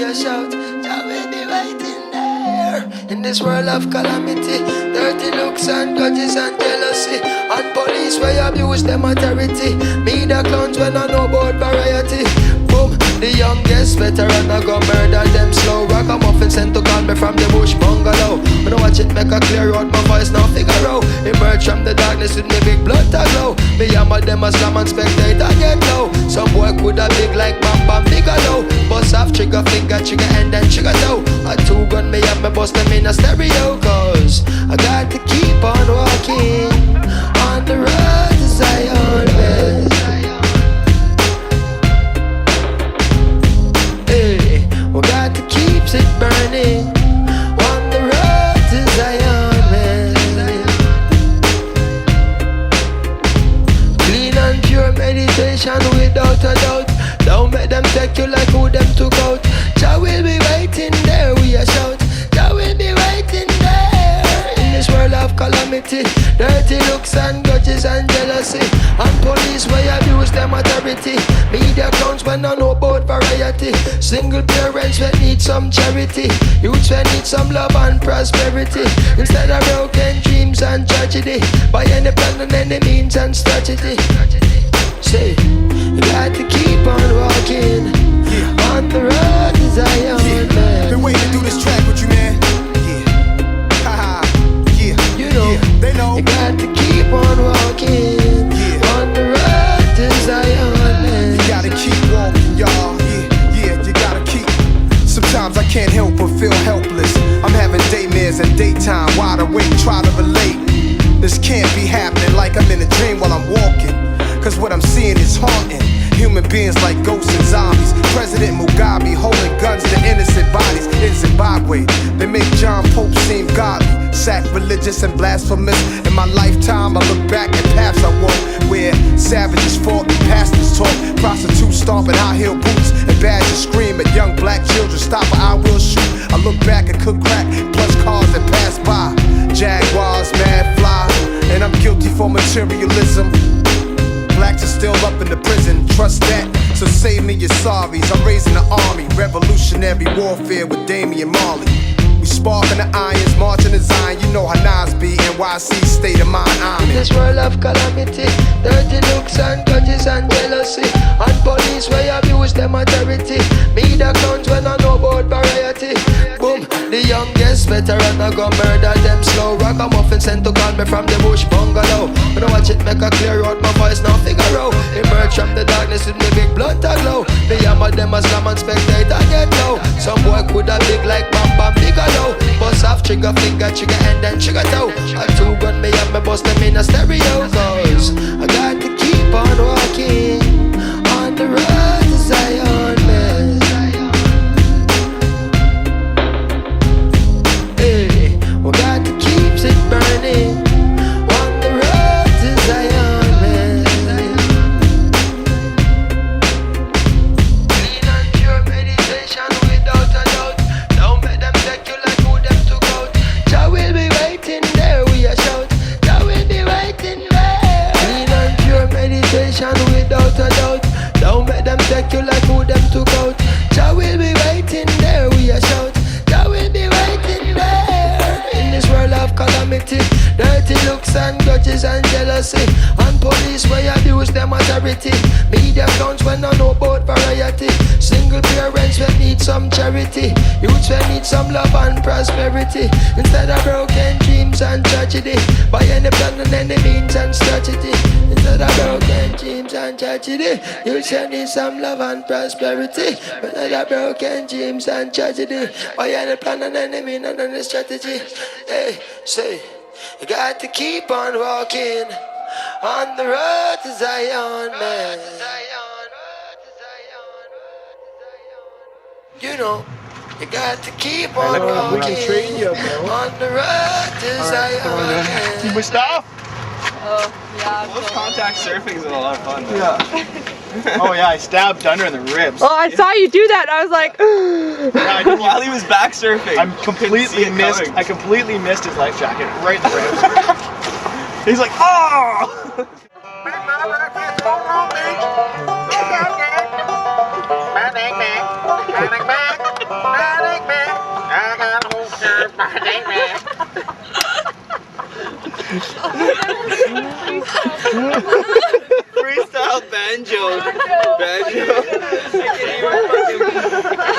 a shout. Jah will be waiting there. In this world of calamity, dirty looks and grudges and jealousy, and police where abuse them authority. Me the clowns when I know about variety. Boom, the youngest veteran I go murder them slow. Ragamuffin sent to call me from the bush bungalow. When I watch it make a clear out, my voice now figure out. Emerge from the darkness with me big blood to glow. Me hammer them a slam and spectator get low. Some boy coulda big like Bam Bam Bigelow. Bust off trigger finger, trigger end and trigger toe. A two gun me have me bust them in a stereo. Cause I got to keep on walking on the road to Zion, man. Hey, we got to keep it burning on the road to Zion, man. Clean and pure meditation without a doubt. Don't make them take you like who them took out. Jah will be waiting there, we a shout. Jah will be waiting there. In this world of calamity, dirty looks and grudges and jealousy, and police where abuse them authority. Media clowns when I know about variety. Single parents that need some charity. Youths that need some love and prosperity. Instead of broken dreams and tragedy, by any plan and any means and strategy. Say, you got to keep on walking on the road to Zion, man. Been waiting to do this track with you, man. Yeah, haha, yeah. You know, they know. you got to keep on walking on the road to Zion, man. You gotta keep walking, y'all. Yeah, you gotta keep. Sometimes I can't help but feel helpless. I'm having daymares and daytime, wide awake, try to relate. This can't be happening like I'm in a dream while I'm walking. Cause what I'm seeing is haunting. Human beings like ghosts and zombies. President Mugabe holding guns to innocent bodies in Zimbabwe. They make John Pope seem godly, sacrilegious and blasphemous. In my lifetime I look back at paths I walk, where savages fought and pastors taught. Prostitutes stomping high heel boots and badgers scream at young black children. Stop or I will shoot. I look back and cook crack, plus cars that pass by. Jaguars, mad fly, and I'm guilty for materialism. Blacks are still up in the prison, trust that. So save me your sorries. I'm raising the army, revolutionary warfare with Damian Marley. We sparking the irons, marching the Zion. You know how Nas be, NYC state of mind. I'm in this world of calamity, dirty looks and grudges and jealousy, and police where abuse them authority. Me the clowns when I know about variety. Boom, the youngest veteran I go murder them slow. Ragamuffin sent to call me from the bush bungalow. When I watch it make a clear out, my voice now figure out. Emerge from the darkness with me big blood to glow. Me hammer them a slam and spectator get low. Some boy coulda big like Bam Bam Bigelow. Bust off trigger finger, trigger end and trigger toe. A two gun me have me bust them in a stereo. Cause I got to keep on walking on the road to Zion, man. Hey, we got to keep it burning on the road to Zion, man. Clean and pure meditation without a doubt. Don't make them take you like who them took out. Jah will be waiting there, we a shout. Jah will be waiting there. Clean and pure meditation without a doubt. Don't make them take you like who them took out. Jah will be waiting there, we a shout. Jah will be waiting there. In this world of calamity, dirty looks and grudges and jealousy, and police where abuse them authority. Media clowns when I know about variety. Single parents when need some charity. Youths when need some love and prosperity. Instead of broken dreams and tragedy, by any plan and any means and strategy. Instead of broken dreams and tragedy, youths when need some love and prosperity. Instead of broken dreams and tragedy, by any plan and any means and any strategy. Hey, say, you got to keep on walking on the road to Zion, man. You know, you got to keep on walking on the road to Zion. Mustafa? Oh, yeah. Close contact surfing is a lot of fun. Yeah. Oh yeah, I stabbed Dunner in the ribs. Oh, I saw you do that. I was like, Yeah, I did while he was back surfing. I completely missed his life jacket right in the ribs. He's like, oh! Freestyle banjo. Banjo. I can't even fucking.